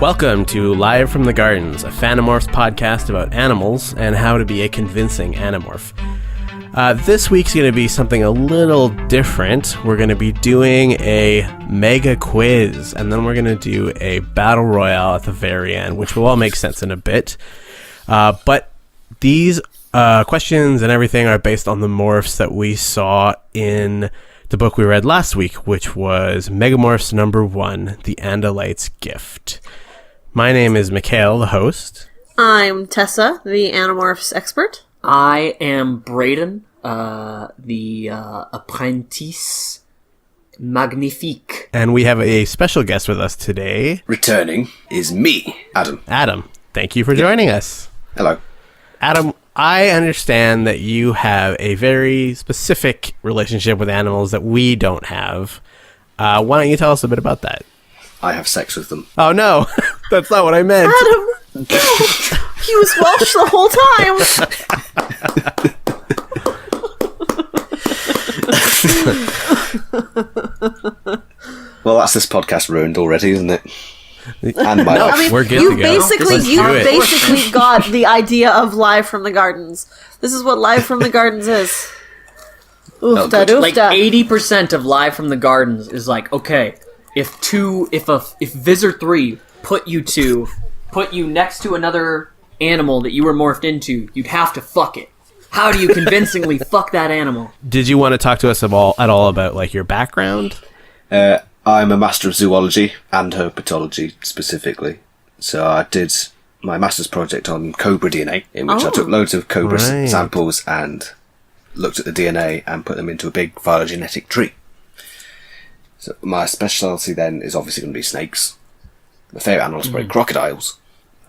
Welcome to Live from the Gardens, a Phantomorphs podcast about animals and how to be a convincing Animorph. This week's going to be something a little different. We're going to be doing a mega quiz, and then we're going to do a battle royale at the very end, which will all make sense in a bit. But these questions and everything are based on the morphs that we saw in the book we read last week, which was Megamorphs number 1, The Andalite's Gift. My name is Mikhail, the host. I'm Tessa, the Animorphs expert. I am Braden, the apprentice magnifique. And we have a special guest with us today. Returning is me, Adam. Adam, thank you for joining us. Hello. Adam, I understand that you have a very specific relationship with animals that we don't have. Why don't you tell us a bit about that? I have sex with them. Oh, no. That's not what I meant. Adam! No! He was Welsh the whole time! Well, that's this podcast ruined already, isn't it? And my life. I mean, We're good you to go. basically got the idea of Live from the Gardens. This is what Live from the Gardens is. Oofda doofda. Like 80% of Live from the Gardens is like, okay, if Visor 3 put you next to another animal that you were morphed into, you'd have to fuck it. How do you convincingly fuck that animal? Did you want to talk to us at all about like your background? I'm a master of zoology and herpetology specifically. So I did my master's project on cobra DNA, in which I took loads of cobra samples and looked at the DNA and put them into a big phylogenetic tree. So my specialty then is obviously going to be snakes. My favourite animals are crocodiles.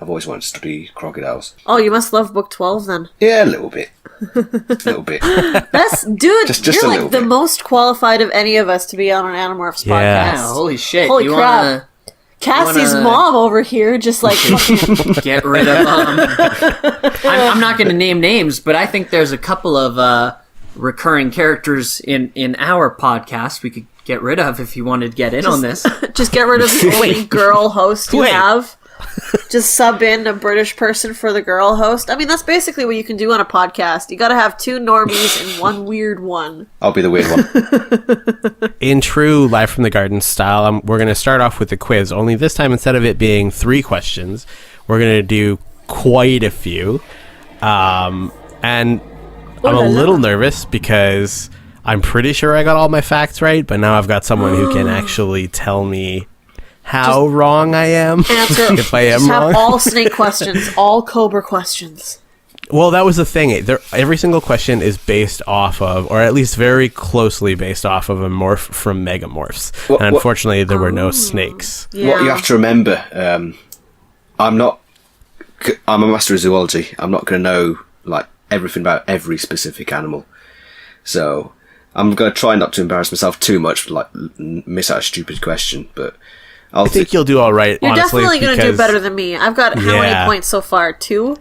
I've always wanted to study crocodiles. Oh, you must love book 12 then. Yeah, a little bit. Dude, just you're like the most qualified of any of us to be on an Animorphs podcast. Yeah, holy shit. Holy crap. Cassie's mom over here just like get rid of I'm not going to name names, but I think there's a couple of recurring characters in our podcast we could get rid of if you wanted to get in on this. Just get rid of the only girl host you have. Just sub in a British person for the girl host. I mean, that's basically what you can do on a podcast. You gotta have two normies and one weird one. I'll be the weird one. In true Live from the Garden style, we're going to start off with the quiz. Only this time, instead of it being 3 questions, we're going to do quite a few. And I'm a little nervous because I'm pretty sure I got all my facts right, but now I've got someone who can actually tell me how wrong I am. Answer. If I am just wrong. Have all snake questions, all cobra questions. Well, that was the thing. Every single question is based off of, or at least very closely based off of, a morph from Megamorphs. And unfortunately, there were no snakes. Yeah. What you have to remember, I'm a master of zoology. I'm not going to know like everything about every specific animal. So I'm going to try not to embarrass myself too much, like miss out a stupid question, but I think you'll do all right. You're honestly, definitely going to do better than me. I've got how many points so far? 2?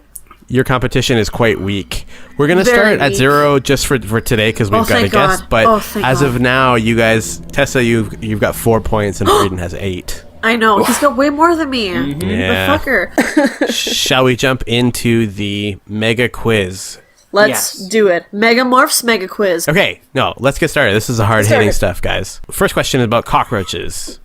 Your competition is quite weak. We're going to start at 0 just for today because we've got a guest. But as of now, you guys, Tessa, you've got 4 points and Braden has 8. I know. He's got way more than me. Yeah. The fucker. Shall we jump into the mega quiz? Let's do it. Megamorphs mega quiz. Okay, no, let's get started. This is the hard-hitting stuff, guys. First question is about cockroaches.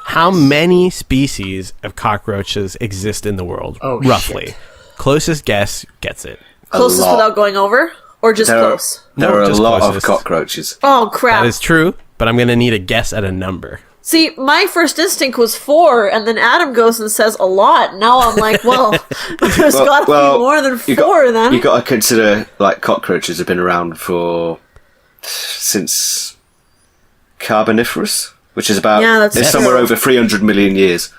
How many species of cockroaches exist in the world, roughly? Shit. Closest guess gets it. Closest without going over? Or just close? There are a just lot closest. of cockroaches. Oh, crap. That is true, but I'm going to need a guess at a number. See, my first instinct was 4, and then Adam goes and says a lot. Now I'm like, well, there's got to be more than 4 then. You got to consider, like, cockroaches have been around since Carboniferous, which is about somewhere over 300 million years.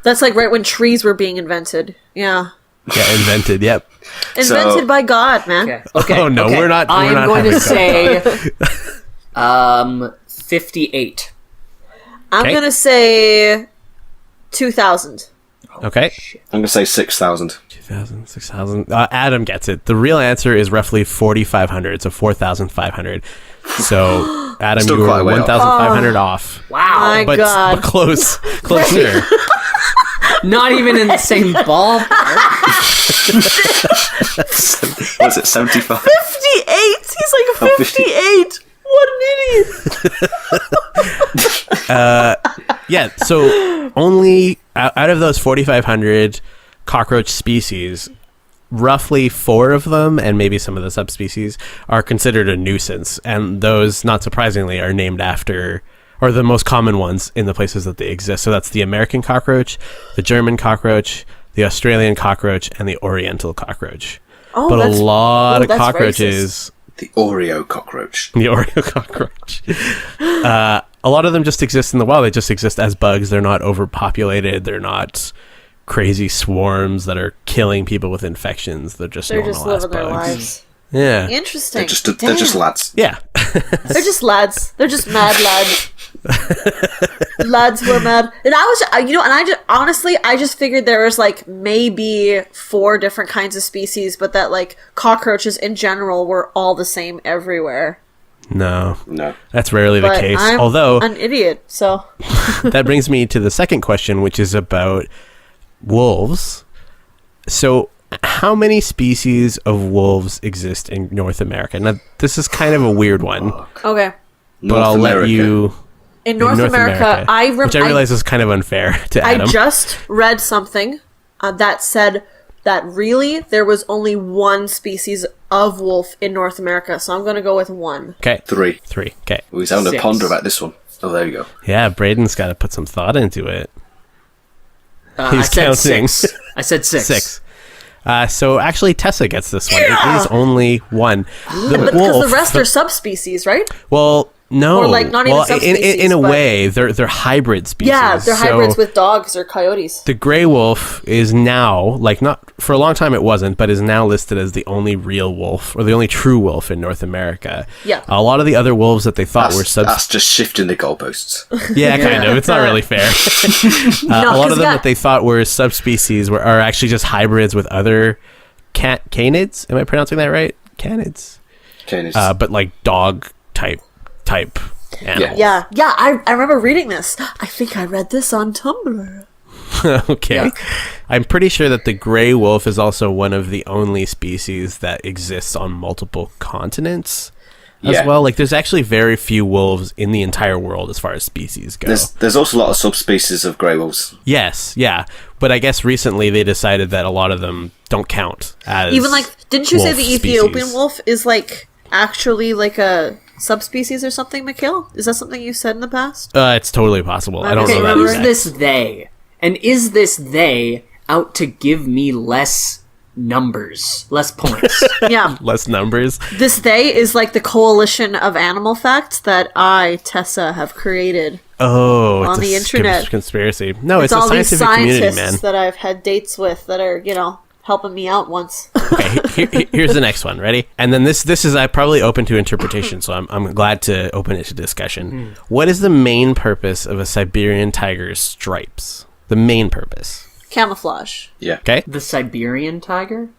That's like right when trees were being invented. Yeah. Yeah, invented, yep. Invented by God, man. Okay. Oh, no, we're not. I am going to say 58. I'm going to say 2,000. Okay. I'm going to say 6,000. 2,000, 6,000. Adam gets it. The real answer is roughly 4,500, so 4,500. So, Adam, Still you were quite a way 1,500 off. Wow. My God. But closer. Not even in the same ballpark. Was it 75? 58! He's like 58! What an idiot! Yeah, so only out of those 4,500 cockroach species, roughly 4 of them, and maybe some of the subspecies, are considered a nuisance. And those, not surprisingly, are named after, or the most common ones in the places that they exist. So that's the American cockroach, the German cockroach, the Australian cockroach, and the Oriental cockroach. Oh, But a lot of that's cockroaches... The Oreo cockroach. The Oreo cockroach. A lot of them just exist in the wild. They just exist as bugs. They're not overpopulated. They're not crazy swarms that are killing people with infections. They're just They're normal just living their bugs. lives. Yeah. Interesting. They're just lads. Yeah. They're just lads. They're just mad lads. Lads who are mad. And I just honestly, I just figured there was like maybe 4 different kinds of species, but that like cockroaches in general were all the same everywhere. No. No. That's rarely the But case. I'm Although, an idiot, so that brings me to the second question, which is about wolves. So, how many species of wolves exist in North America? Now, this is kind of a weird one, okay. but I'll let you... In North America, which I realize is kind of unfair to Adam. I just read something that said that really there was only 1 species of wolf in North America, so I'm going to go with 1. Okay. 3. 3. Okay. We was having to 6. ponder about this one. Oh, there you go. Yeah, Braden's got to put some thought into it. I He's said counting. 6. I said 6. 6. So actually, Tessa gets this one. Yeah! It is only 1. The But because the rest are subspecies, right? Well, no. Or, like, not even subspecies, in a but- way, they're hybrid species. Yeah, they're hybrids So with dogs or coyotes. the gray wolf is now, like, not for a long time it wasn't, but is now listed as the only real wolf, or the only true wolf in North America. Yeah. A lot of the other wolves that they thought were That's just shifting the goalposts. Yeah, kind of. It's not really fair. A lot of them that they thought were subspecies are actually just hybrids with other canids. Am I pronouncing that right? Canids. But like dog type animals. Yeah, I remember reading this. I think I read this on Tumblr. Okay. Yeah. I'm pretty sure that the gray wolf is also one of the only species that exists on multiple continents as well. Like, there's actually very few wolves in the entire world as far as species go. There's also a lot of subspecies of grey wolves. Yes, yeah. But I guess recently they decided that a lot of them don't count as Even like, didn't you say wolf the Ethiopian species. wolf is like actually like a subspecies or something, Mikhail? Is that something you said in the past? It's totally possible. I don't Okay, know that Who's exact. this they? And is this they out to give me less numbers, less points? Yeah. Less numbers. This they is like the coalition of animal facts that I, Tessa, have created. Oh, On it's the a internet. Conspiracy. No, it's a all these scientific community, scientists man. that I've had dates with that are, helping me out once. Okay, here's the next one. Ready? And then this is probably open to interpretation, so I'm glad to open it to discussion. What is the main purpose of a Siberian tiger's stripes? The main purpose. Camouflage. Yeah. Okay? The Siberian tiger?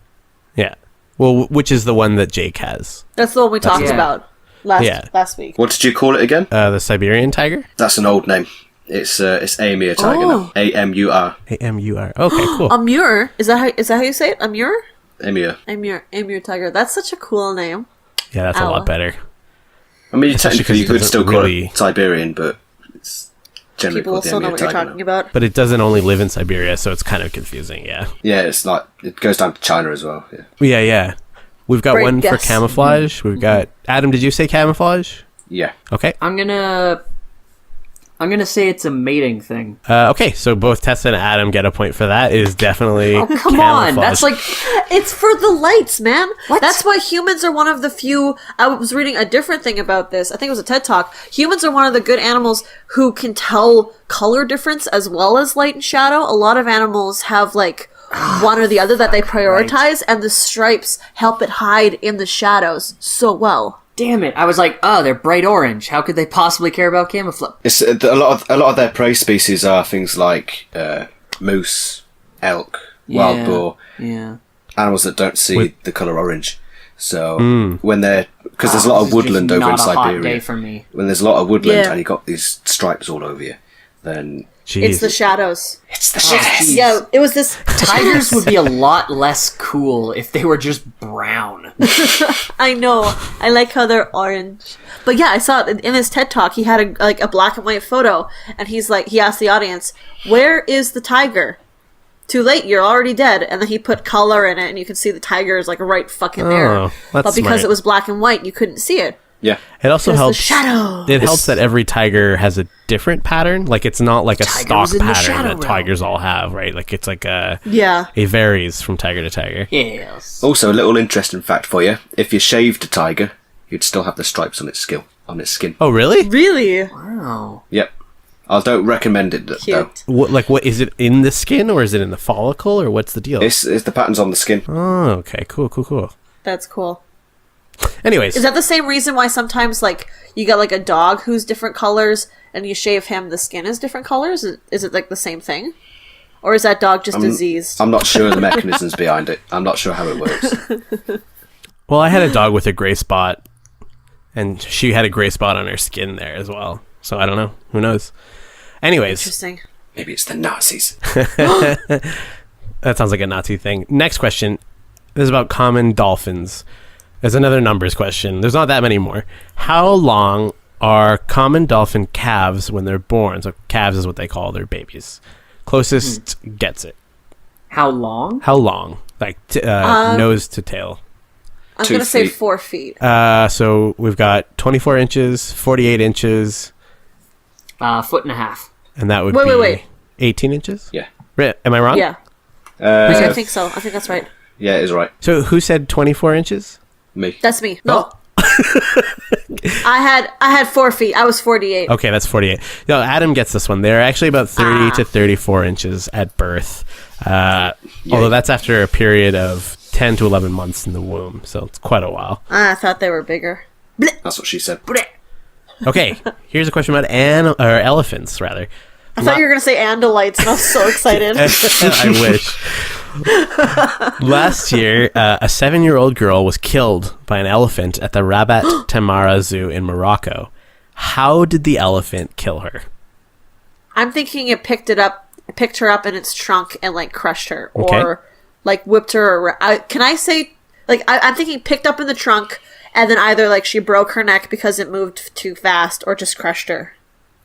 Yeah. Well, which is the one that Jake has? That's the one we talked Yeah. about last week. What did you call it again? The Siberian tiger? That's an old name. It's Amur tiger Oh. now. AMUR. AMUR. Okay, cool. Amur, is that how you say it? Amur? Amur. Amur tiger. That's such a cool name. Yeah, that's a Ow. lot better. I mean, Especially technically you 'cause it could still doesn't call really- it Siberian, but it's generally People will called the still know Amur what you're tiger talking now. about. But it doesn't only live in Siberia, so it's kind of confusing, yeah. Yeah, it's not. It goes down to China as well. Yeah. Yeah. We've got Great one for guess. camouflage. We've got... Adam, did you say camouflage? Yeah. Okay. I'm gonna say it's a mating thing. Okay, so both Tessa and Adam get a point for that. It is definitely Come on, that's like It's for the lights, man. What? That's why humans are one of the few. I was reading a different thing about this. I think it was a TED Talk. Humans are one of the good animals who can tell color difference as well as light and shadow. A lot of animals have like one or the other that they prioritize, and the stripes help it hide in the shadows so well. damn it. I was like, oh, they're bright orange. How could they possibly care about camouflage? It's a lot of their prey species are things like moose, elk, wild boar, Yeah. animals that don't see With- the color orange. So when they're because there's a lot of woodland over in Not a hot Siberia. day for me. When there's a lot of woodland Yeah. and you got these stripes all over you, then Jeez. It's the shadows. It's the shadows. Yeah, it was this. Tigers would be a lot less cool if they were just brown. I know. I like how they're orange. But yeah, I saw it in his TED Talk. He had a black and white photo, and he asked the audience, "Where is the tiger?" Too late, you're already dead. And then he put color in it, and you can see the tiger is like right fucking there. Oh, that's but because smart. it was black and white, you couldn't see it. Yeah. It also Because helps. the shadow. It helps that every tiger has a different pattern. Like it's not like a stock in the pattern shadow that realm. tigers all have, right? Like it's like a. Yeah. It varies from tiger to tiger. Yes. Also, a little interesting fact for you: if you shaved a tiger, you'd still have the stripes on its skin. Oh, really? Really? Wow. Yep. I don't recommend it though. Cute. What is it in the skin or is it in the follicle or what's the deal? It's the patterns on the skin. Oh, okay, cool. That's cool. Anyways, Is that the same reason why sometimes, like, you got, like, a dog who's different colors, and you shave him, the skin is different colors? Is it, like, the same thing? Or is that dog just diseased? I'm not sure the mechanisms behind it. I'm not sure how it works. well, I had a dog with a gray spot, and she had a gray spot on her skin there as well. So I don't know. Who knows? Anyways, Interesting. Maybe it's the Nazis. that sounds like a Nazi thing. Next question. This is about common dolphins. There's another numbers question. There's not that many more. How long are common dolphin calves when they're born? So calves is what they call their babies. Closest gets it. How long? How long? Like nose to tail. I'm 2 going to say feet. 4 feet. So we've got 24 inches, 48 inches, Foot and a half. and that would Wait, be wait, wait. 18 inches? Yeah. Am I wrong? Yeah. I think so. I think that's right. Yeah, it is right. So who said 24 inches? Me. That's me. No. I had 4 feet. I was 48. Okay, that's 48. No, Adam gets this one. They're actually about 30 to 34 inches at birth. Although that's after a period of 10 to 11 months in the womb. So it's quite a while. I thought they were bigger. That's what she said. Okay, here's a question about elephants, rather. I thought you were going to say Andalites, and I was so excited. I wish. Last year, a 7-year-old girl was killed by an elephant at the Rabat Tamara Zoo in Morocco. How did the elephant kill her? I'm thinking it picked her up in its trunk and, like, crushed her. Okay. Or, like, whipped her around. Can I say, like, I'm thinking picked up in the trunk, and then either, like, she broke her neck because it moved too fast, or just crushed her.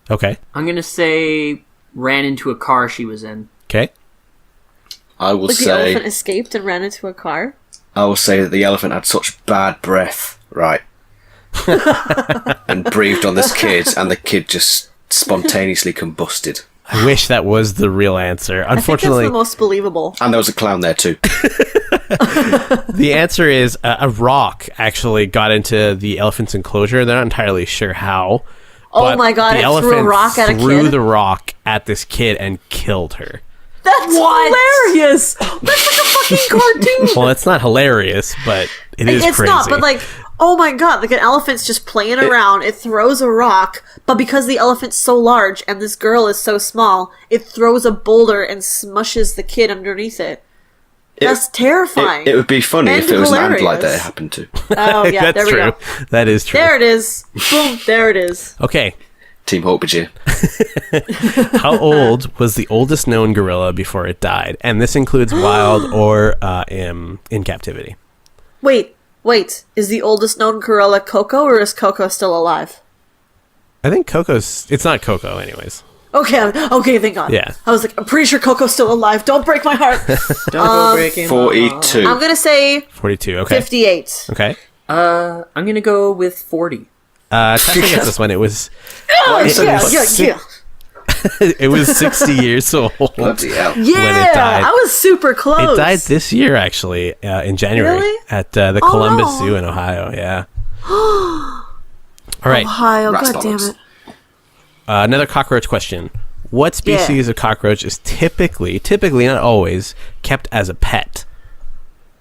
Okay. I'm gonna say ran into a car she was in. Okay. I will Like, the say. elephant escaped and ran into a car? I will say that the elephant had such bad breath, right, and breathed on this kid, and the kid just spontaneously combusted. I wish that was the real answer. I think Unfortunately, that's the most believable. And there was a clown there too. the answer is a rock actually got into the elephant's enclosure. They're not entirely sure how. Oh but my god, the it elephant threw a rock at a threw kid? the rock at this kid and killed her. That's hilarious! That's like a fucking cartoon! Well, it's not hilarious, but it is It's crazy. not, but like, oh my god, like an elephant's just playing around, it throws a rock, but because the elephant's so large and this girl is so small, it throws a boulder and smushes the kid underneath it. That's terrifying. It would be funny And if it was an hilarious. Andalite that it happened to. Oh yeah, That's there we true. go. That is true. There it is. Boom, there it is. Okay. Team Dork-Bajir. How old was the oldest known gorilla before it died? And this includes wild or in captivity. Wait, is the oldest known gorilla Coco, or is Coco still alive? I think it's not Coco anyways. Okay, thank God. Yeah. I was like, I'm pretty sure Coco's still alive. Don't break my heart. Don't go breaking my 42. I'm gonna say 42, okay. 58. Okay. heart. I'm gonna go with 40. Tasha gets this one. It was Oh, is it yeah, six- yeah. it was 60 years old. Bloody hell. Yeah, died. I was super close. It died this year, actually, in January Really? at the Oh, Columbus no. Zoo in Ohio. Yeah. All right. Ohio, Rats god damn bollocks. it. Another cockroach question. What species of cockroach is typically, not always, kept as a pet?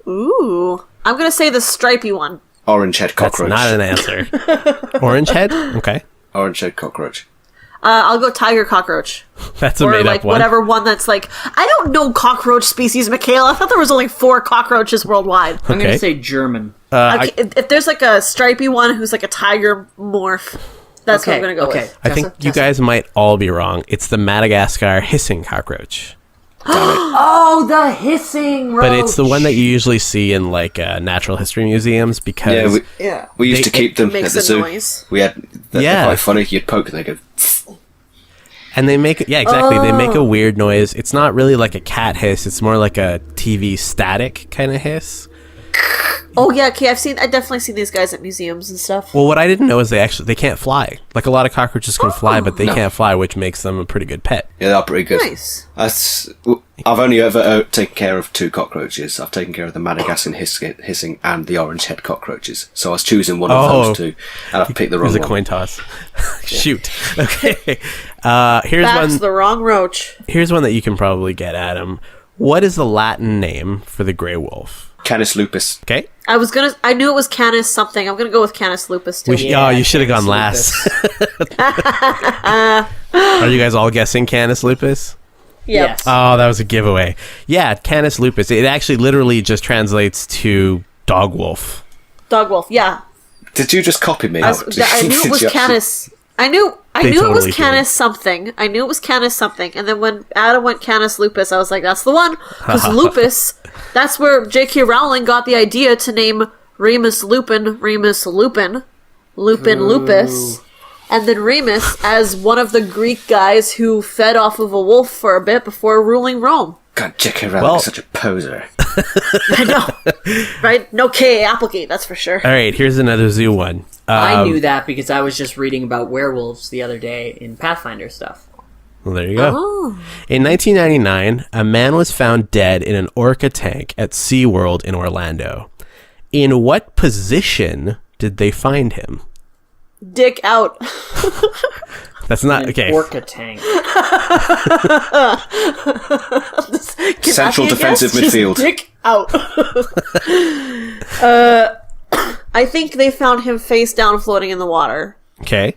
Ooh. I'm gonna say the stripy one. Orange head That's cockroach. not an answer. Orange head? Okay. Orange head cockroach. I'll go tiger cockroach. That's a Or made like up one. whatever one that's like, I don't know cockroach species, Michaela. I thought there was only 4 cockroaches worldwide. I'm Okay. gonna say German. Okay, if there's like a stripy one who's like a tiger morph, that's what I'm gonna go with. I think you Jessa? guys might all be wrong. It's the Madagascar hissing cockroach. Oh, the hissing roach. But it's the one that you usually see in like natural history museums because we used to keep them at makes the a zoo. noise. We had they're quite funny. You'd poke and they go. and they make they make a weird noise. It's not really like a cat hiss. It's more like a TV static kind of hiss. Oh yeah, okay. I've definitely seen these guys at museums and stuff. Well, what I didn't know is they can't fly. Like a lot of cockroaches can fly, but they can't fly, which makes them a pretty good pet. Yeah, they're pretty good. Nice. I've only ever taken care of 2 cockroaches. I've taken care of the Madagascan hissing and the orange head cockroaches. So I was choosing one of those 2, and I've picked the wrong one. It was a coin toss. Shoot. Okay. That's the wrong roach. Here's one that you can probably get, Adam. What is the Latin name for the gray wolf? Canis lupus. Okay. I knew it was Canis something. I'm gonna go with Canis lupus too. You should have gone last. Are you guys all guessing Canis lupus? Yep. Yes. Oh, that was a giveaway. Yeah, Canis lupus. It actually literally just translates to dog wolf. Dog wolf. Yeah. Did you just copy me? I knew it was Canis. I knew it was Canis something. I knew it was Canis something. And then when Adam went Canis lupus, I was like, that's the one. Because lupus, that's where J.K. Rowling got the idea to name Remus Lupin, Lupus, and then Remus as one of the Greek guys who fed off of a wolf for a bit before ruling Rome. God, J.K. Rowling is such a poser. I know. Right? No K. Applegate, that's for sure. All right, here's another zoo one. I knew that because I was just reading about werewolves the other day in Pathfinder stuff. Well, there you go. Oh. In 1999, a man was found dead in an orca tank at SeaWorld in Orlando. In what position did they find him? Dick out. That's not okay. Orca tank. Central defensive midfield. Dick out. I think they found him face down floating in the water. Okay.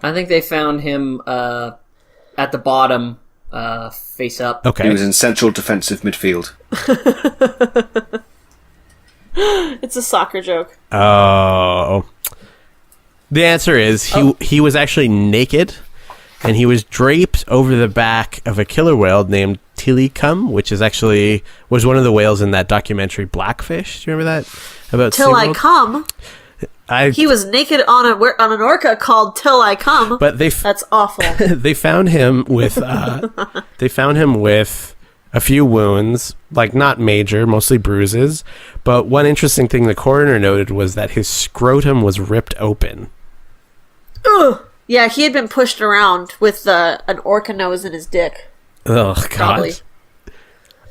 I think they found him at the bottom, face up. Okay. He was in central defensive midfield. It's a soccer joke. Oh. The answer is he was actually naked, and he was draped over the back of a killer whale named Tilikum, which was one of the whales in that documentary Blackfish. Do you remember that? About Till SeaWorld? I Come. He was naked on an orca called Till I Come. But that's awful. They found him with a few wounds, like not major, mostly bruises. But one interesting thing the coroner noted was that his scrotum was ripped open. Ugh. Yeah, he had been pushed around with an orca nose in his dick. Oh, God. Probably.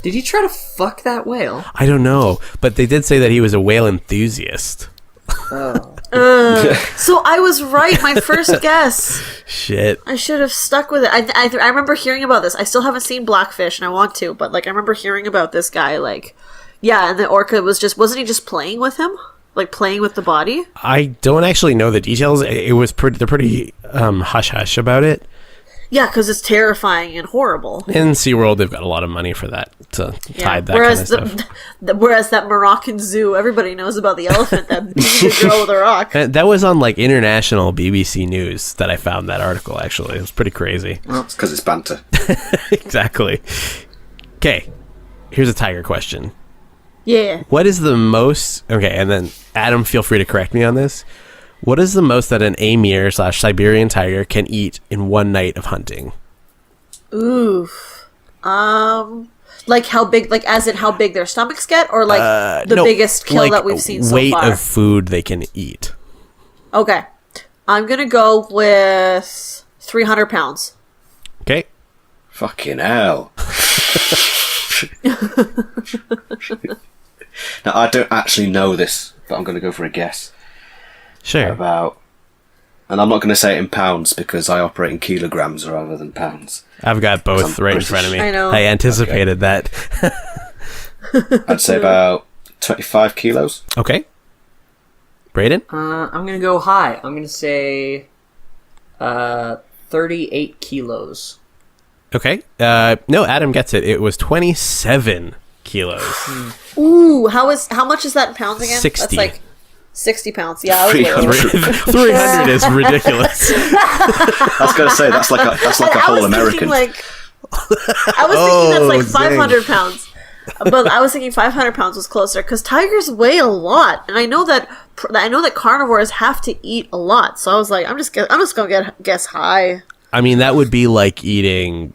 Did he try to fuck that whale? I don't know, but they did say that he was a whale enthusiast. Oh. So I was right, my first guess. Shit. I should have stuck with it. I remember hearing about this. I still haven't seen Blackfish, and I want to, but I remember hearing about this guy. And the orca wasn't he just playing with him, playing with the body? I don't actually know the details. They're pretty hush hush about it. Yeah, because it's terrifying and horrible. In SeaWorld, they've got a lot of money for that to hide that kind of stuff. Whereas that Moroccan zoo, everybody knows about the elephant that beat the girl with a rock. And that was on international BBC News that I found that article, actually. It was pretty crazy. Well, it's because it's banter. Exactly. Okay, here's a tiger question. Yeah. What is the most... Okay, and then Adam, feel free to correct me on this. What is the most that an Amur/Siberian tiger can eat in one night of hunting? Oof. How big, as in how big their stomachs get, or the biggest kill that we've seen so weight far? of food they can eat. Okay. I'm gonna go with 300 pounds. Okay. Fucking hell. Now, I don't actually know this, but I'm going to go for a guess. Sure. And I'm not going to say it in pounds because I operate in kilograms rather than pounds. I've got both right British. in front of me. I know. I anticipated that. I'd say about 25 kilos. Okay. Braden? I'm going to go high. I'm going to say 38 kilos. Okay. No, Adam gets it. It was 27 kilos. Ooh, how much is that in pounds again? 60. That's 60 pounds. Yeah, I was 300. 300 is ridiculous. I was going to say that's like a whole American. I was thinking that's like zing. 500 pounds. But I was thinking 500 pounds was closer because tigers weigh a lot, and I know that carnivores have to eat a lot. So I was like, I'm just gonna guess high. I mean, that would be like eating,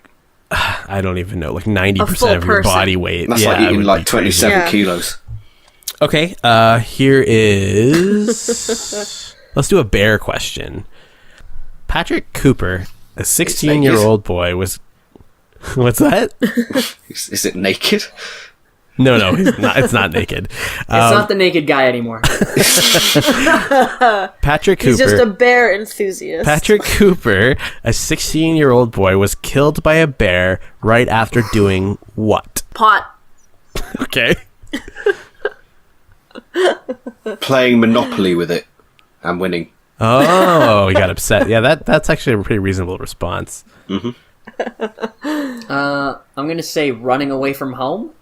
I don't even know, like 90% of your body weight. That's like eating like 27 kilos. Okay, here is... Let's do a bear question. Patrick Cooper, a 16-year-old boy, was... What's that? Is it naked? No, it's not naked. It's not the naked guy anymore. Patrick Cooper. He's just a bear enthusiast. Patrick Cooper, a 16-year-old boy, was killed by a bear right after doing what? Pot. Okay. Playing Monopoly with it and winning. Oh, he got upset. Yeah, that's actually a pretty reasonable response. Mm-hmm. I'm gonna say running away from home.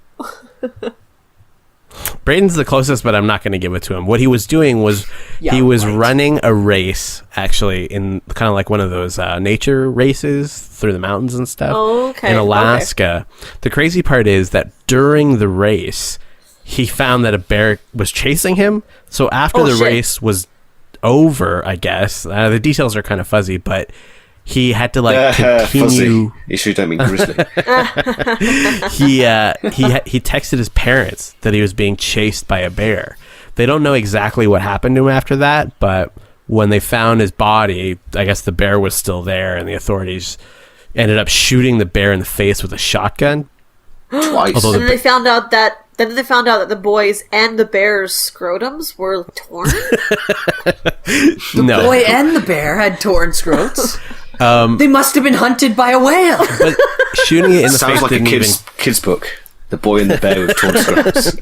Braden's the closest, but I'm not going to give it to him. What he was doing was running a race, actually, in kind of like one of those nature races through the mountains and stuff in Alaska. Okay. The crazy part is that during the race, he found that a bear was chasing him. So after the race was over, I guess, the details are kind of fuzzy, but he had to continue. Fuzzy. You sure don't mean grizzly? He texted his parents that he was being chased by a bear. They don't know exactly what happened to him after that, but when they found his body, I guess the bear was still there, and the authorities ended up shooting the bear in the face with a shotgun. Twice. And then they found out that the boys and the bear's scrotums were torn. The boy and the bear had torn scrotes. They must have been hunted by a whale. But shooting it in the Sounds face like didn't a kid's book. The Boy and the Bear with Torn Scrotes.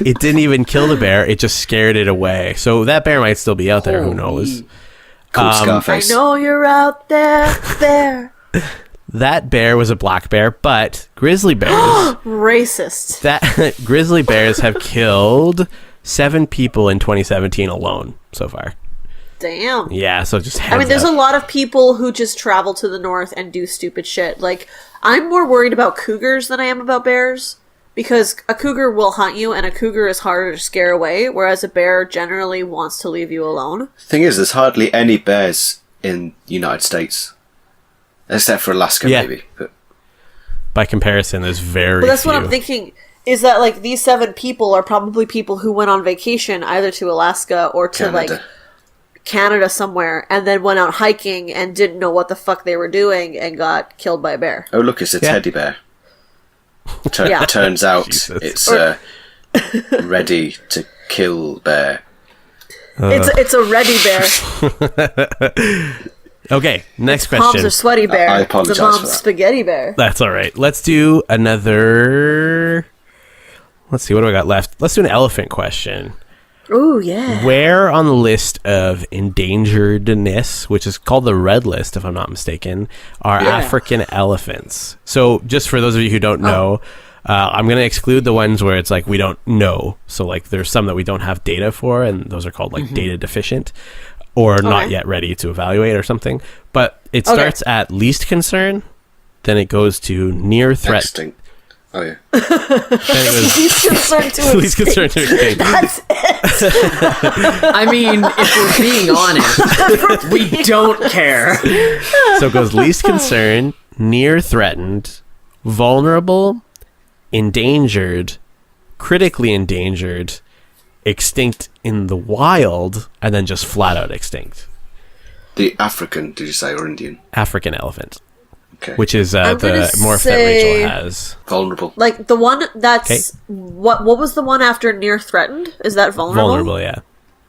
It didn't even kill the bear. It just scared it away. So that bear might still be out there. Who knows? Cool Scarface. I know you're out there, bear. That bear was a black bear, but grizzly bears... Racist. Grizzly bears have killed 7 people in 2017 alone so far. Damn. Yeah, so just there's a lot of people who just travel to the north and do stupid shit. Like, I'm more worried about cougars than I am about bears, because a cougar will hunt you, and a cougar is harder to scare away, whereas a bear generally wants to leave you alone. Thing is, there's hardly any bears in the United States. Except for Alaska, maybe. But by comparison, there's very But that's few. what I'm thinking, is that, like, these 7 people are probably people who went on vacation either to Alaska or to, like, Canada somewhere, and then went out hiking and didn't know what the fuck they were doing and got killed by a bear. Oh, look, it's a teddy bear. Turns out it's ready to kill bear. It's a ready bear. Okay, next Palms question. are sweaty bear. I apologize the mom's for that. spaghetti bear. That's all right. Let's do another... Let's see, what do I got left? Let's do an elephant question. Ooh, yeah. Where on the list of endangeredness, which is called the red list, if I'm not mistaken, are African elephants? So just for those of you who don't know, I'm going to exclude the ones where it's like we don't know. So like there's some that we don't have data for, and those are called like data deficient or not yet ready to evaluate or something. But it starts at least concern, then it goes to near threat. Extinct. Oh, yeah. Then it goes Least concern to least concern to extinct. That's it. I mean, if we're being honest, we don't care. So it goes least concern, near threatened, vulnerable, endangered, critically endangered, extinct in the wild, and then just flat out extinct. The African, did you say, or Indian? African elephant. Okay. Which is the morph that Rachel has. Vulnerable. Like the one that's what was the one after near threatened? Is that vulnerable? Vulnerable, yeah.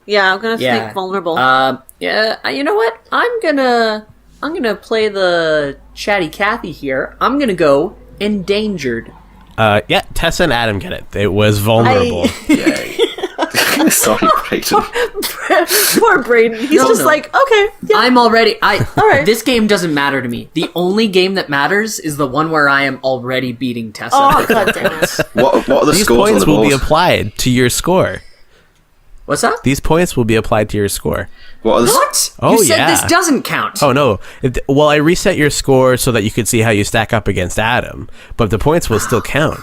Yeah, I'm gonna think vulnerable. Yeah, you know what? I'm gonna play the chatty Cathy here. I'm gonna go endangered. Yeah, Tessa and Adam get it. It was vulnerable. Yay. Sorry, Brayden. Poor Braden. He's just like, okay, yeah. I'm already. All right. This game doesn't matter to me. The only game that matters is the one where I am already beating Tessa. Oh god damn it! What are the These scores on points the will board? be applied to your score. What's that? These points will be applied to your score. What? What? Oh, you said yeah. this doesn't count. Oh, no. Well, I reset your score so that you could see how you stack up against Adam, but the points will still count.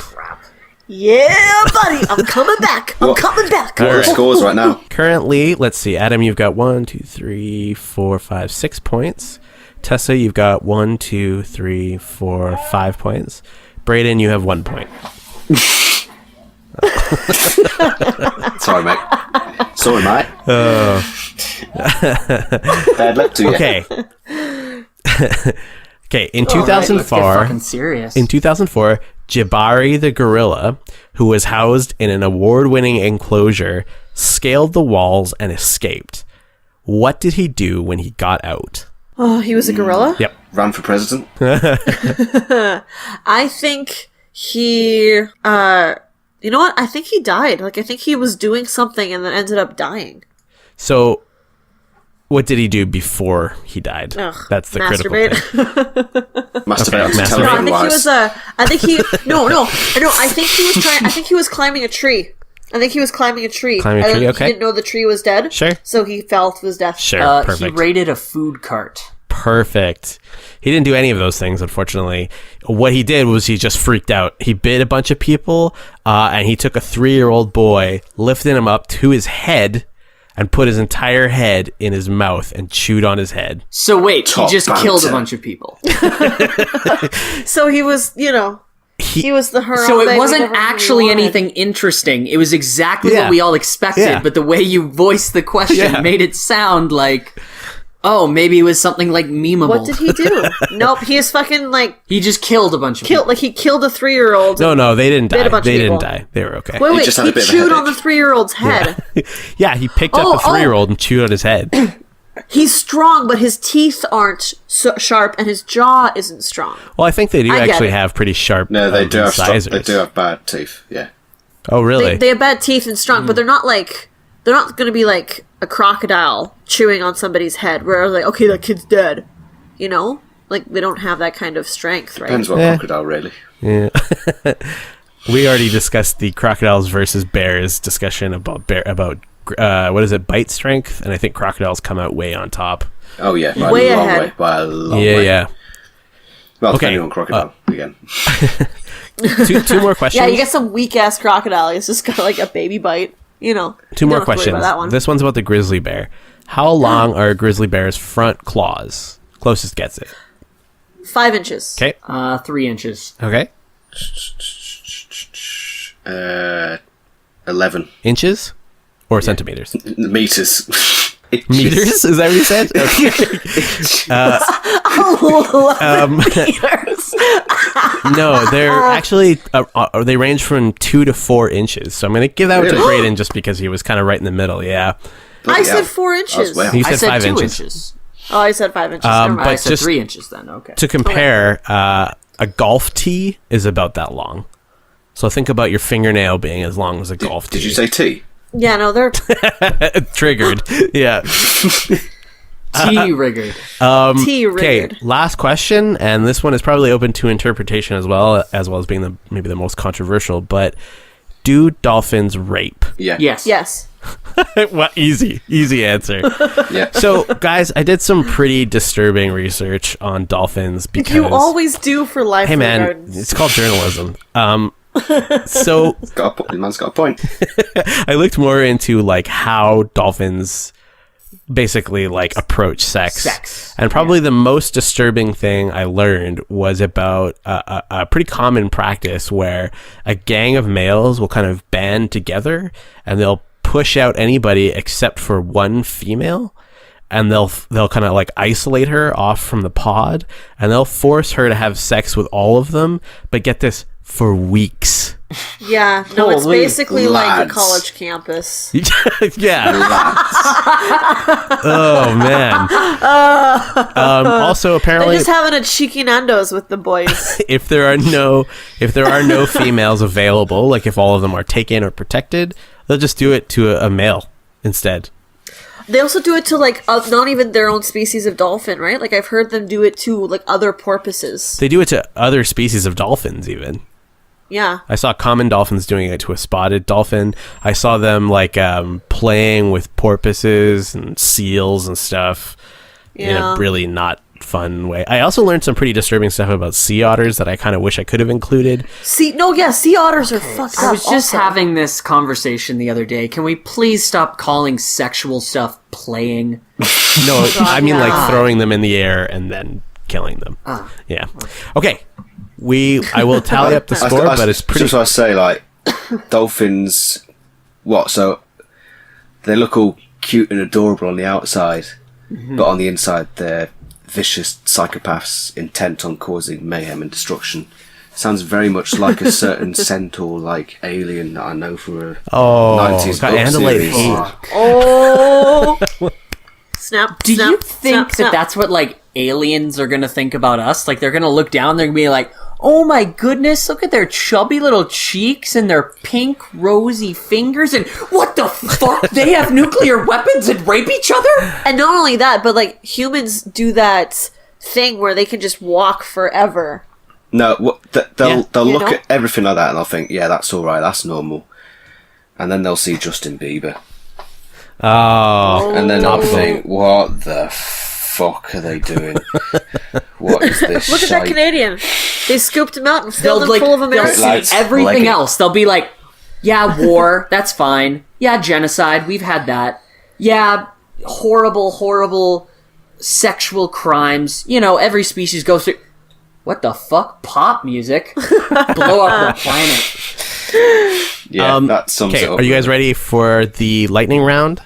Yeah, buddy, I'm coming back. I'm coming back. What are the scores right now? Currently, let's see. Adam, you've got 1, 2, 3, 4, 5, 6 points. Tessa, you've got 1, 2, 3, 4, 5 points. Brayden, you have 1 point. Sorry, mate. Bad luck to you. Okay. Okay, in All right, let's get 2004, fucking serious. in 2004, Jabari the gorilla, who was housed in an award-winning enclosure, scaled the walls and escaped. What did he do when he got out? Oh, he was a gorilla? Yep. Ran for president. I think he, you know what? I think he died. Like, I think he was doing something and then ended up dying. So, what did he do before he died? Ugh, That's the masturbate. critical thing. Masturbate Okay, on masturbate. No, I television think he wise. was I think he I think he was trying. I think he was climbing a tree. I think he was climbing a tree. Climbing a And tree, then okay. He didn't know the tree was dead. Sure. So he fell to his death. Sure, He perfect. raided a food cart. Perfect. He didn't do any of those things, unfortunately. What he did was he just freaked out. He bit a bunch of people, and he took a 3-year-old boy, lifted him up to his head, and put his entire head in his mouth and chewed on his head. So wait, Top he just banter. killed a bunch of people. So he was, he was the Harambe. So it we wasn't never really actually wanted. anything interesting. It was exactly Yeah. what we all expected, Yeah. but the way you voiced the question Yeah. made it sound like, oh, maybe it was something like memeable. What did he do? Nope, he is fucking He just killed a bunch of killed. Like he killed a 3-year-old. No, they didn't Bit die. a bunch of They didn't people. die. They were okay. Wait, just had he a bit of a chewed on the headache. 3-year-old's head. Yeah, he picked up Oh, the 3-year-old and chewed on his head. He's strong, but his teeth aren't so sharp, and his jaw isn't strong. Well, I think they do I get actually it. have pretty sharp No, they do have incisors. they do have bad teeth. Yeah. Oh, really? They have bad teeth and strong, but they're not going to be like a crocodile chewing on somebody's head, where like, okay, that kid's dead. You know, like they don't have that kind of strength, right? Depends what Yeah. crocodile, really. Yeah. We already discussed the crocodiles versus bears discussion about what is it, bite strength, and I think crocodiles come out way on top. Oh, yeah. By Way a long ahead. way. By a long Yeah, way. yeah. Well, Okay, depending on crocodile, again. Two more questions. Yeah, you get some weak ass crocodile. He's just got like a baby bite. You know. Two You more don't have to worry questions. about that one. This one's about the grizzly bear. How long are a grizzly bear's front claws? Closest gets it. 5 inches. Okay. 3 inches. Okay. 11 Inches or centimeters? meters. Meters? Is that what you said? Okay. No, they're actually they range from 2 to 4 inches. So I'm going to give that to Really? Brayden just because he was kind of right in the middle. Yeah. I said hell. 4 I inches. was way off. You I said said 5 2 inches. inches. Oh, I said 5 inches. Never mind. but I said just- 3 inches then, okay. To compare, a golf tee is about that long. So think about your fingernail being as long as a golf tee. Did you say T? Yeah, no, they're Triggered. Yeah. T-riggered. Okay, T-riggered. last question, and this one is probably open to interpretation as well as being maybe the most controversial, but do dolphins rape? Yeah. Yes. Yes. Well, easy answer. Yeah. So, guys, I did some pretty disturbing research on dolphins because You always do for life. hey in the man, Gardens. it's called journalism. So The man's got a point. I looked more into like how dolphins basically like approach sex. And probably the most disturbing thing I learned was about a pretty common practice where a gang of males will kind of band together and they'll push out anybody except for one female, and they'll kind of like isolate her off from the pod, and they'll force her to have sex with all of them, but get this, for weeks. Yeah, no, it's Holy basically like a lads. college campus. Yeah. Oh man. Also, They're apparently, just having a cheeky Nando's with the boys. if there are no females available, like if all of them are taken or protected, they'll just do it to a male instead. They also do it to like not even their own species of dolphin, right? Like I've heard them do it to like other porpoises. They do it to other species of dolphins, even. Yeah. I saw common dolphins doing it to a spotted dolphin. I saw them like playing with porpoises and seals and stuff in a really not fun way. I also learned some pretty disturbing stuff about sea otters that I kind of wish I could have included. Sea otters are fucked up. I was just also. having this conversation the other day. Can we please stop calling sexual stuff playing? No, I mean yeah. like throwing them in the air and then killing them. Yeah. Okay. I will tally up the score, but it's pretty... Just what I say, like, dolphins... What, so... They look all cute and adorable on the outside, but on the inside they're vicious psychopaths intent on causing mayhem and destruction. Sounds very much like a certain centaur-like alien that I know from a 90s it's got book Andalite series. Oh. Snap. Do snap, you think snap, snap. that's what, like, aliens are gonna think about us? Like, they're gonna look down, they're gonna be like, oh my goodness, look at their chubby little cheeks and their pink, rosy fingers, and what the fuck? They have nuclear weapons and rape each other? And not only that, but like humans do that thing where they can just walk forever. No, they'll You look know? at everything like that and they'll think, yeah, that's alright, that's normal. And then they'll see Justin Bieber. And then they'll think, what the fuck are they doing? What is this Look at that shite? Canadian. They scooped him out and filled him Like, full of they'll Americans. see everything Like it. else. They'll be like, yeah, war, that's fine. Yeah, genocide, we've had that. Yeah, horrible sexual crimes. You know, every species goes through... What the fuck? Pop music? Blow up the planet. Yeah, that sums Okay, it up. are you guys ready for the lightning round?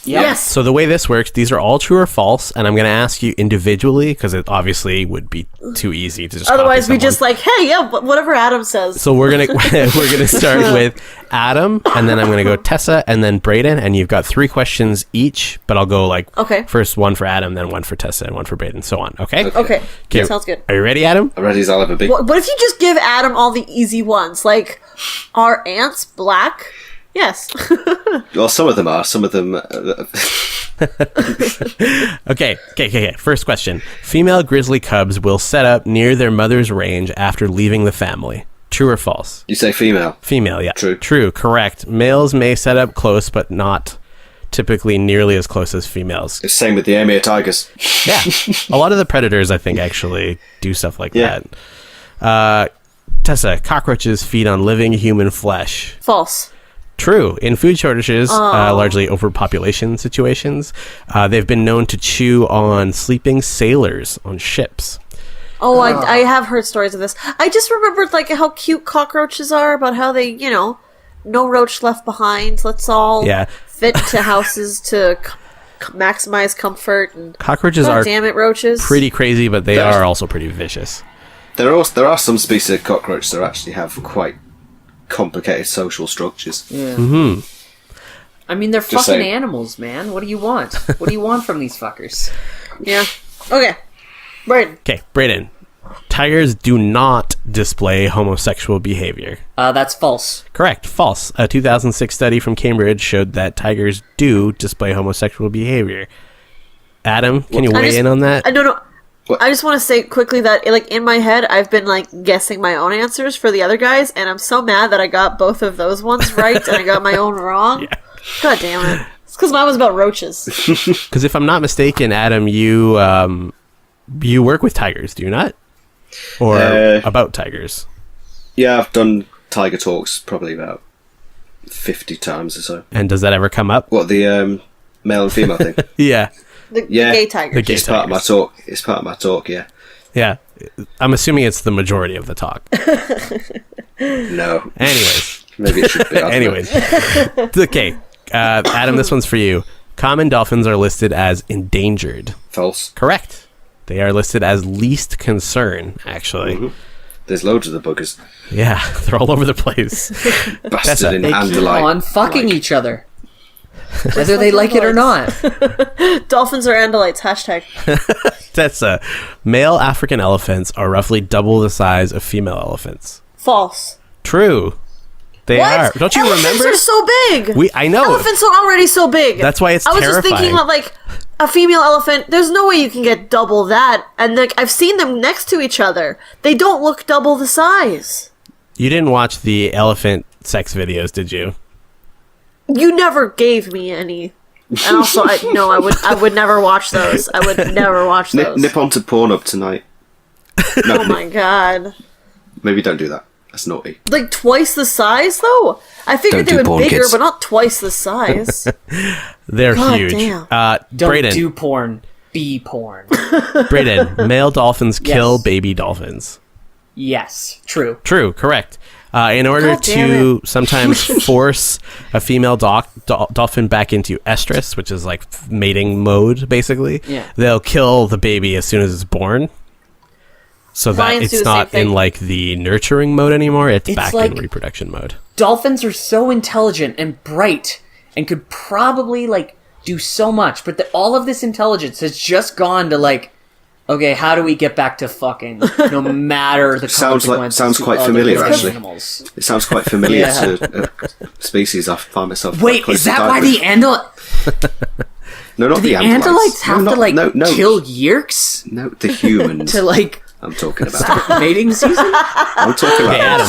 Yep. Yes. So the way this works, these are all true or false, and I'm going to ask you individually because it obviously would be too easy to just. Otherwise, copy we just someone. like, hey, yeah, whatever Adam says. So we're gonna start with Adam, and then I'm gonna go Tessa, and then Brayden, and you've got 3 questions each. But I'll go like first one for Adam, then one for Tessa, and one for Brayden, so on. Okay. Okay. Sounds good. Are you ready, Adam? I'm ready as I'll ever be. What if you just give Adam all the easy ones? Like, are ants black? Yes. Well, some of them are. Some of them... Okay. First question: female grizzly cubs will set up near their mother's range after leaving the family. True or false? You say female. Female, yeah. True. True, correct. Males may set up close, but not typically nearly as close as females. It's the same with the Amur tigers. Yeah. A lot of the predators, I think, actually do stuff like Yeah. that. Tessa, cockroaches feed on living human flesh. False. True. In food shortages, largely overpopulation situations, they've been known to chew on sleeping sailors on ships. Oh, I have heard stories of this. I just remembered like how cute cockroaches are, about how they, no roach left behind. Let's all fit to houses to maximize comfort. And Cockroaches God are damn it, roaches. pretty crazy, but they are also pretty vicious. There are some species of cockroaches that actually have quite complicated social structures. Yeah. Mm-hmm. I mean, they're fucking saying. animals, man. What do you want? What do you want from these fuckers? Yeah. Okay. Brayden. Okay, Brayden. Tigers do not display homosexual behavior. That's false. Correct. False. A 2006 study from Cambridge showed that tigers do display homosexual behavior. Adam, can you weigh in on that? No. I just want to say quickly that, like, in my head, I've been, like, guessing my own answers for the other guys, and I'm so mad that I got both of those ones right, and I got my own wrong. Yeah. God damn it. It's because mine was about roaches. Because if I'm not mistaken, Adam, you work with tigers, do you not? Or about tigers? Yeah, I've done tiger talks probably about 50 times or so. And does that ever come up? What, the male and female thing? Yeah. The gay tigers. The gay It's part of my talk. It's part of my talk, yeah. Yeah. I'm assuming it's the majority of the talk. No. Anyways. Maybe it should be. Anyways. Okay. Adam, this one's for you. Common dolphins are listed as endangered. False. Correct. They are listed as least concern, actually. Mm-hmm. There's loads of the buggers. Yeah, they're all over the place. Bastard in They keep Andalite. on fucking each other. Whether they like it or not. Dolphins are Andalites. Hashtag. That's male African elephants are roughly double the size of female elephants. False. True. They What? are. Don't you Elephants remember? are so big. I know. Elephants are already so big. That's why it's I was just terrifying. thinking about, like, a female elephant. There's no way you can get double that. And, like, I've seen them next to each other. They don't look double the size. You didn't watch the elephant sex videos, did you? You never gave me any. And also, I would never watch those. I would never watch those. Nip onto Pornhub tonight. No, Oh my god. maybe don't do that. That's naughty. Like twice the size, though? I figured Don't they do were porn, bigger, kids. but not twice the size. They're God huge. damn. Don't Braden, do porn. Be porn. Braden, male dolphins kill Yes. baby dolphins. Yes, true. True, correct. In order God damn to sometimes force a female dolphin back into estrus, which is like mating mode, basically, Yeah. they'll kill the baby as soon as it's born. So that Lions do it's the not same in thing. like the nurturing mode anymore. It's It's back like- in reproduction mode. Dolphins are so intelligent and bright and could probably like do so much, but all of this intelligence has just gone to like, okay, how do we get back to fucking? No matter the consequences. sounds to quite other familiar, living actually. animals. It sounds quite familiar Yeah. to a species I find myself. Wait, quite is close that to why die the with. No, not do the Andalites. Andalites have no, to like no, kill Yeerks No, the humans. to like I'm talking about. mating season? I'm talking about.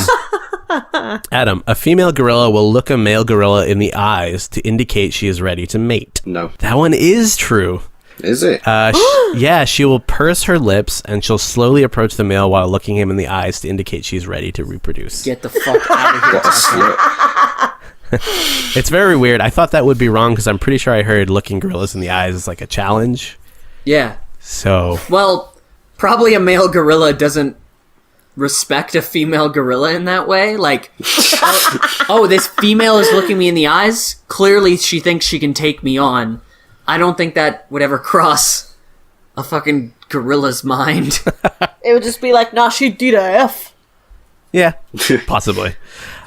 Hey, Adam, a female gorilla will look a male gorilla in the eyes to indicate she is ready to mate. No, That one is true. is it? Yeah, she will purse her lips and she'll slowly approach the male while looking him in the eyes to indicate she's ready to reproduce. Get the fuck out of here. What a slut. It's very weird. I thought that would be wrong because I'm pretty sure I heard looking gorillas in the eyes is like a challenge. Yeah. So, Well, probably a male gorilla doesn't respect a female gorilla in that way. Like, oh, this female is looking me in the eyes. Clearly, she thinks she can take me on. I don't think that would ever cross a fucking gorilla's mind. It would just be like, nah, she did a F. yeah, possibly.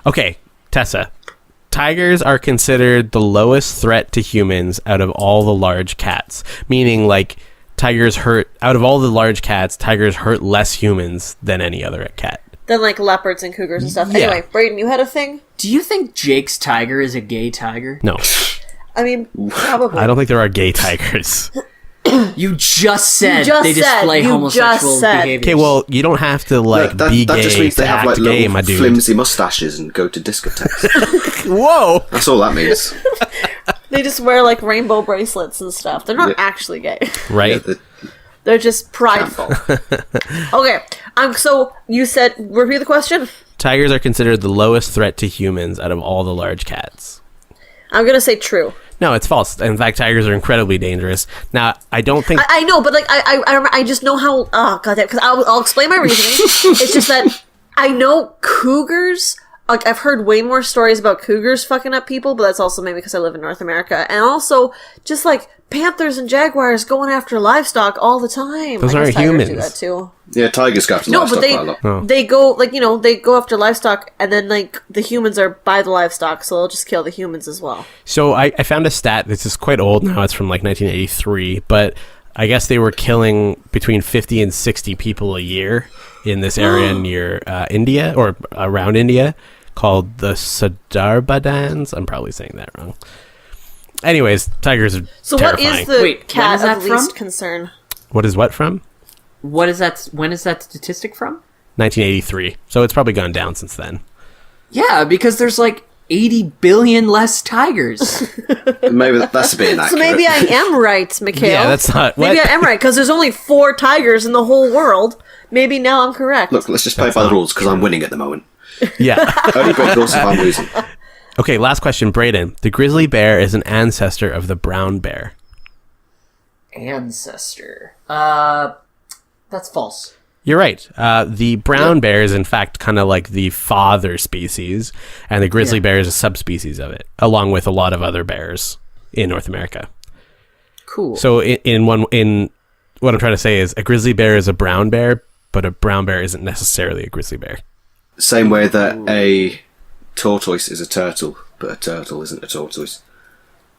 Okay, Tessa. Tigers are considered the lowest threat to humans out of all the large cats. Meaning, like, out of all the large cats, tigers hurt less humans than any other cat. Than like leopards and cougars and stuff. Yeah. Anyway, Brayden, you had a thing? Do you think Jake's tiger is a gay tiger? No, I mean, probably. I don't think there are gay tigers. You just said You just they display said. You homosexual just said. behaviors. Okay, well, you don't have to, like, that, be that gay just means to they have act like gay, my little dude. flimsy mustaches and go to discotheques. Whoa! That's all that means. They just wear like rainbow bracelets and stuff. They're not Yeah. actually gay. Right? Yeah, the- They're just prideful. Okay, so you said, repeat the question? Tigers are considered the lowest threat to humans out of all the large cats. I'm gonna say true. No, it's false. In fact, tigers are incredibly dangerous. Now, I don't think... I know, but like I just know how. Oh god, because I'll explain my reasoning. It's just that I know cougars. Like I've heard way more stories about cougars fucking up people, but that's also maybe because I live in North America, and also just like panthers and jaguars going after livestock all the time. Those I aren't guess tigers do humans. that too. yeah, tigers go after No, livestock but quite a lot. Oh. they go like they go after livestock, and then like the humans are by the livestock, so they'll just kill the humans as well. So I found a stat. This is quite old now. It's from like 1983, but I guess they were killing between 50 and 60 people a year in this area near India or around India called the Sundarbans. I'm probably saying that wrong. Anyways, tigers are So terrifying. what is the Wait, when cat is that of least from? concern? What is what from? What is that? When is that statistic from? 1983. So it's probably gone down since then. Yeah, because there's like 80 billion less tigers. Maybe that's a bit inaccurate. So maybe I am right, Mikhail. Yeah, that's not... Maybe what? I am right because there's only 4 tigers in the whole world. Maybe now I'm correct. Look, let's just play by the rules because I'm winning at the moment. Yeah. Only break rules if I'm losing. Okay, last question, Brayden. The grizzly bear is an ancestor of the brown bear. Ancestor. That's false. You're right. The brown bear is, in fact, kind of like the father species, and the grizzly bear is a subspecies of it, along with a lot of other bears in North America. Cool. So, in what I'm trying to say is, a grizzly bear is a brown bear, but a brown bear isn't necessarily a grizzly bear. Same way that a tortoise is a turtle, but a turtle isn't a tortoise.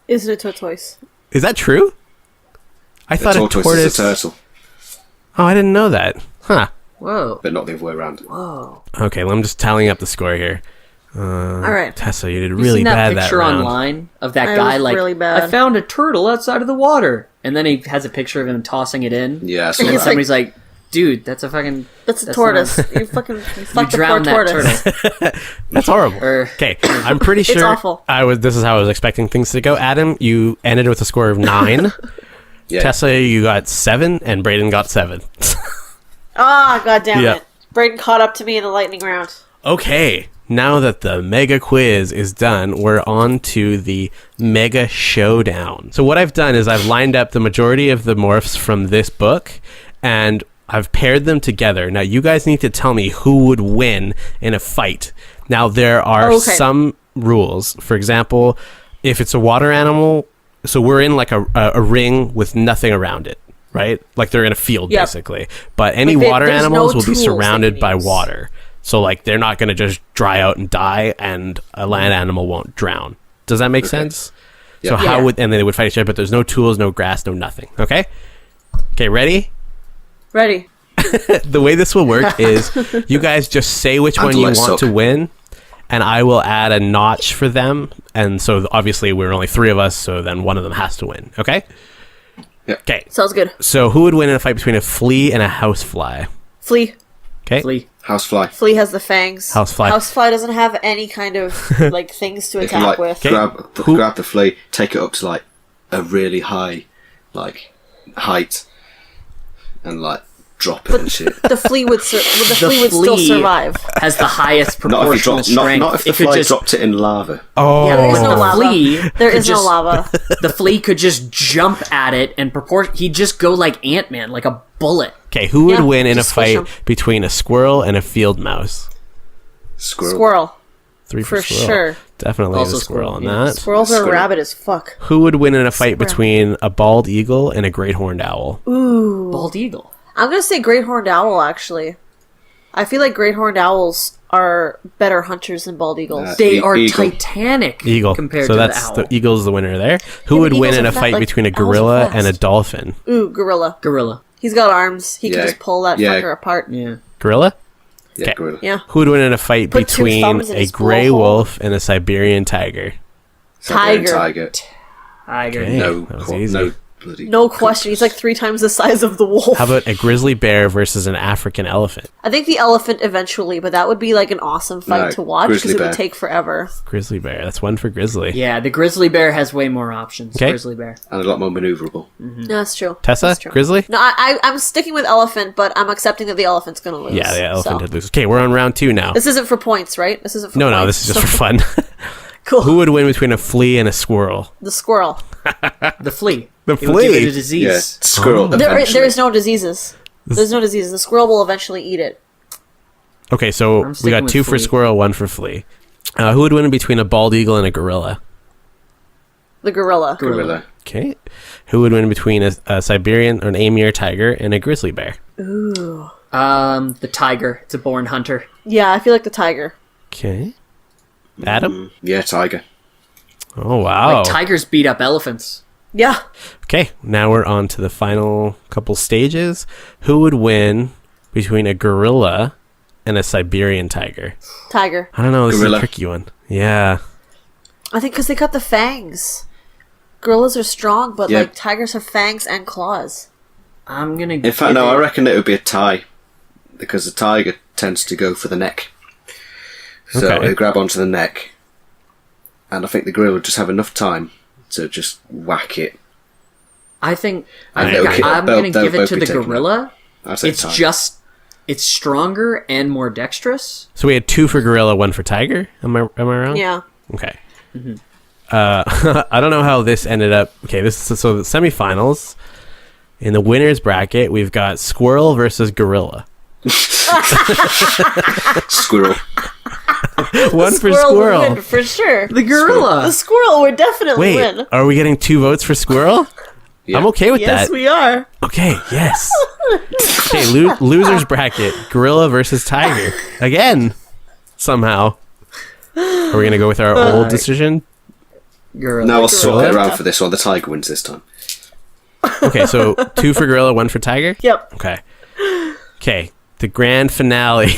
Isn't it a tortoise? Is that true? I A thought a tortoise tortoise. is a turtle, Oh, I didn't know that. Huh. Whoa. but not the other way around. Whoa. Okay, well, I'm just tallying up the score here. All right. Tessa, you did You really seen that bad that picture round. online of that I guy was like really bad. I found a turtle outside of the water, and then he has a picture of him tossing it in. Yeah, so And He's somebody's like, dude, that's a fucking... That's a That's tortoise. not- You fucking fucked the poor drowned that tortoise. turtle. That's horrible. Or- Okay, I'm pretty sure awful. this is how I was expecting things to go. Adam, you ended with a score of 9. Yeah. Tessa, you got 7, and Brayden got 7. Ah, god damn Yeah. it. Brayden caught up to me in the lightning round. Okay, now that the mega quiz is done, we're on to the mega showdown. So what I've done is I've lined up the majority of the morphs from this book, and I've paired them together. Now you guys need to tell me who would win in a fight. Now there are Okay. some rules. For example, if it's a water animal, so we're in like a ring with nothing around it, right? Like they're in a field, Yep. basically. But any Like water there's no animals will be tools they surrounded can by use. water. So like they're not going to just dry out and die, and a land animal won't drown. Does that make sense? Yeah. So how Yeah. would, and then they would fight each other, but there's no tools, no grass, no nothing. Okay? Okay, ready? Ready. The way this will work is you guys just say which one you Andalite want suck. to win, and I will add a notch for them. And so obviously we're only 3 of us, so then one of them has to win. Okay? Yeah. Okay. Sounds good. So who would win in a fight between a flea and a housefly? Flea. Okay? Flea. Housefly. Flea has the fangs. Housefly. Housefly doesn't have any kind of like things to You can attack like with. grab the flea, take it up to like a really high like height, and like drop it and shit. The flea would flea would still flea- survive. Has the highest Not if you proportional drop, strength. not if the It could fly just, dropped it in lava. Oh. Yeah, there is no the lava. flea There could is no just- lava. the flea could just jump at it and he'd just go like Ant-Man, like a bullet. Okay, who would Yeah, win in a just squish fight 'em. between a squirrel and a field mouse? Squirrel. 3 For squirrel. sure. Definitely Also the squirrel on squirrel, yeah. that. Squirrels are Squirrel. rabid as fuck. Who would win in a fight Squirrel. between a bald eagle and a great horned owl? Bald eagle. I'm gonna say great horned owl. Actually, I feel like great horned owls are better hunters than bald eagles. They are Eagle. titanic Eagle. compared so to that's the owl. eagle's the winner there. Who Yeah, would but win eagles in are a fat, fight like, between a owls are gorilla and a fast. dolphin? Ooh, gorilla. Gorilla. He's got arms. He can Yeah. just pull that Yeah. fucker apart. Yeah. Gorilla? Yeah, Okay. gorilla. Yeah. Who would win in a fight Put 2 between thumbs in a his gray blowhole. wolf and a Siberian tiger? Siberian Tiger. tiger. Tiger. Okay. No, that was qu- easy. no bloody. No question. He's like 3 times the size of the wolf. How about a grizzly bear versus an African elephant? I think the elephant eventually, but that would be like an awesome fight No, to watch because grizzly it would bear. take forever. Grizzly bear. That's one for grizzly. Yeah, the grizzly bear has way more options. Okay. Grizzly bear. And a lot more maneuverable. No, that's true. Tessa? That's true. Grizzly? No, I'm sticking with elephant, but I'm accepting that the elephant's gonna lose. Yeah, the elephant so. did lose. Okay, we're on round 2 now. This isn't for points, right? This isn't for No, points. no, this is just So- for fun. Cool. Who would win between a flea and a squirrel? The squirrel. The flea. The It would give flea? it a disease. Yeah, squirrel. Oh. There eventually. is no diseases. There's no diseases. The squirrel will eventually eat it. Okay, so I'm we sticking got with 2 for flea. squirrel, 1 for flea. Who would win between a bald eagle and a gorilla? The gorilla. Gorilla. Okay. Who would win between a Siberian or an Amur tiger and a grizzly bear? The tiger. It's a born hunter. Yeah, I feel like the tiger. Okay. Adam? Yeah, tiger. Oh, wow. Like tigers beat up elephants. Yeah. Okay, now we're on to the final couple stages. Who would win between a gorilla and a Siberian tiger? Tiger. I don't know. This is Gorilla. a tricky one. Yeah. I think because they got the fangs. Gorillas are strong, but Yeah. like tigers have fangs and claws. I'm gonna. In fact, no, I reckon it would be a tie. Because the tiger tends to go for the neck. So Okay. they grab onto the neck. And I think the gorilla would just have enough time to just whack it. I think. I I think agree. I'm They'll- gonna they'll give it both to be the taken out. gorilla. I'd say It's tie. just. It's stronger and more dexterous. So we had 2 for gorilla, 1 for tiger. Am I wrong? Yeah. Okay. I don't know how this ended up. Okay, this is so the semifinals. In the winners bracket, we've got squirrel versus gorilla. Squirrel. 1 for Would squirrel. win for sure. The gorilla. The squirrel would definitely Wait, win. are we getting 2 votes for squirrel? Yeah. I'm okay with Yes, that. we are. Okay, yes. Okay, losers bracket, gorilla versus tiger. Again, somehow. Are we going to go with our old decision? Gorilla. Now I'll swap it Gorilla. around for this one. The tiger wins this time. Okay, so 2 for gorilla, 1 for tiger? Yep. Okay. Okay, the grand finale.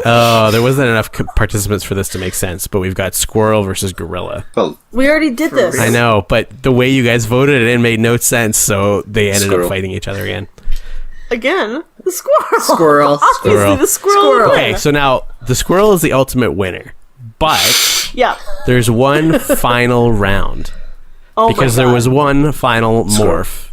Oh, there wasn't enough participants for this to make sense, but we've got squirrel versus gorilla. Well, We already did this. real? I know, but the way you guys voted it in made no sense, so they ended Squirrel. up fighting each other again. Again, the squirrel. Squirrel. Obviously, Squirrel. the squirrel. would Okay, win. so now the squirrel is the ultimate winner, but Yeah. there's one final round Oh because my there God. was one final morph.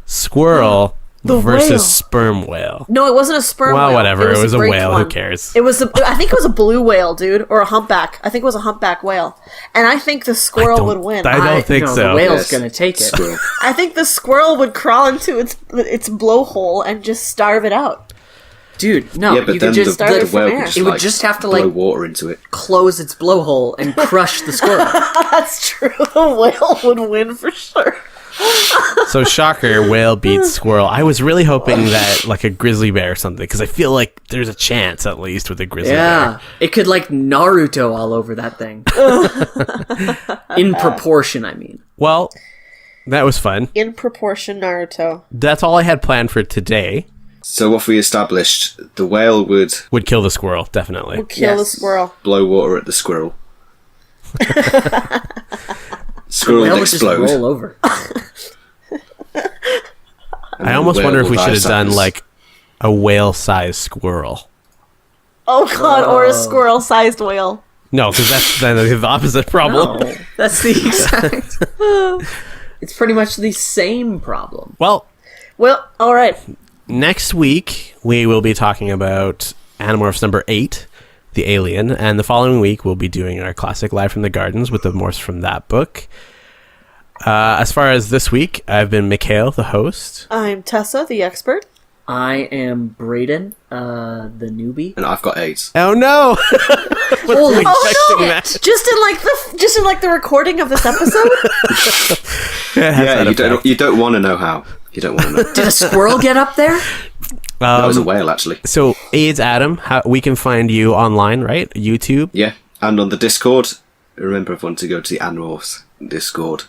Squirrel The versus whale. sperm whale. No, it wasn't a sperm Well, whale. whatever. It was a great whale. Who one. cares? It was. I think it was a blue whale, dude, or a humpback. I think it was a humpback whale, and I think the squirrel would win. I don't think no, so. The whale's Yes. gonna take it. Squirrel. I think the squirrel would crawl into its blowhole and just starve it out. Dude, no, Yeah, but you then could just start it the from whale air. could just, It would like, just have to, blow like- water into it. close its blowhole and crush the squirrel. That's true. The whale would win for sure. So shocker, whale beats squirrel. I was really hoping that like a grizzly bear or something because I feel like there's a chance at least with a grizzly Yeah, bear. it could like Naruto all over that thing. In proportion, I mean. Well, that was fun. In proportion, Naruto. That's all I had planned for today. So what we established, the whale would Would kill the squirrel, definitely. Kill the Yes. squirrel. blow water at the squirrel. Squirrel Whale would would just explode. roll over. and I then almost the wonder whale if we will should have done dissect. like a whale-sized squirrel. Oh god, or a squirrel-sized whale. No, because that's the opposite problem. No, that's the exact. It's pretty much the same problem. Well, Well, all right. next week we will be talking about Animorphs number 8, the alien, and the following week we'll be doing our classic Live from the Gardens with the morphs from that book. As far as this week, I've been Mikhail, the host. I'm Tessa, the expert. I am Braden, the newbie. And I've got AIDS. Oh no! Holy Expecting that. Just in like the recording of this episode. It has Yeah, that effect. you don't want to know how. You don't want to know. Did a squirrel get up there? That was a whale, actually. So, AIDS Adam, we can find you online, right? YouTube. Yeah, and on the Discord, remember everyone to go to the Animorphs Discord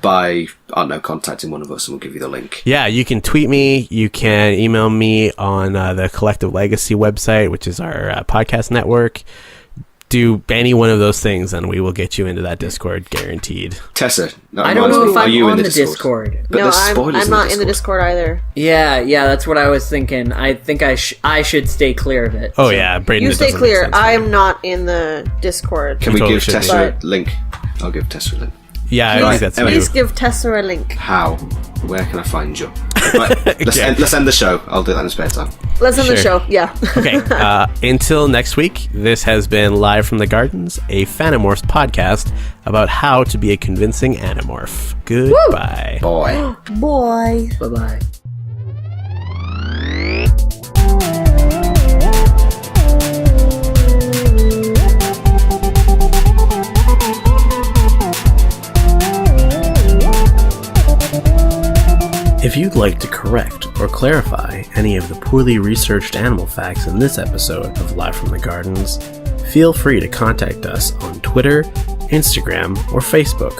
by, I don't know, contacting one of us and we'll give you the link. Yeah, you can tweet me. You can email me on the Collective Legacy website, which is our podcast network. Do any one of those things, and we will get you into that Discord, guaranteed. Tessa, I don't know if are I'm you on in the Discord? Discord. But No, there's spoilers I'm not in the Discord either. Yeah, that's what I was thinking. I think I should stay clear of it. Oh yeah, Braden. You it stay doesn't clear. make sense. I am not in the Discord. Can we totally give should be. Tessa a But- link? I'll give Tessa a link. Yeah, I Please, think that's anyway. you. please give Tessa a link. How? Where can I find you? Right, let's end the show. I'll do that in spare time. Let's end the Sure. show. Yeah. Okay, until next week, this has been Live from the Gardens, a Phantomorphs podcast about how to be a convincing Animorph. Goodbye. Boy. Boy. Bye-bye. If you'd like to correct or clarify any of the poorly researched animal facts in this episode of Live from the Gardens, feel free to contact us on Twitter, Instagram, or Facebook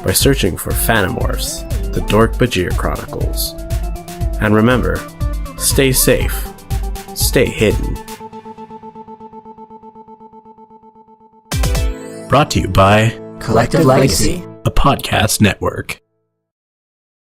by searching for Phantomorphs, the Dork-Bajir Chronicles. And remember, stay safe, stay hidden. Brought to you by Collective Legacy. a podcast network.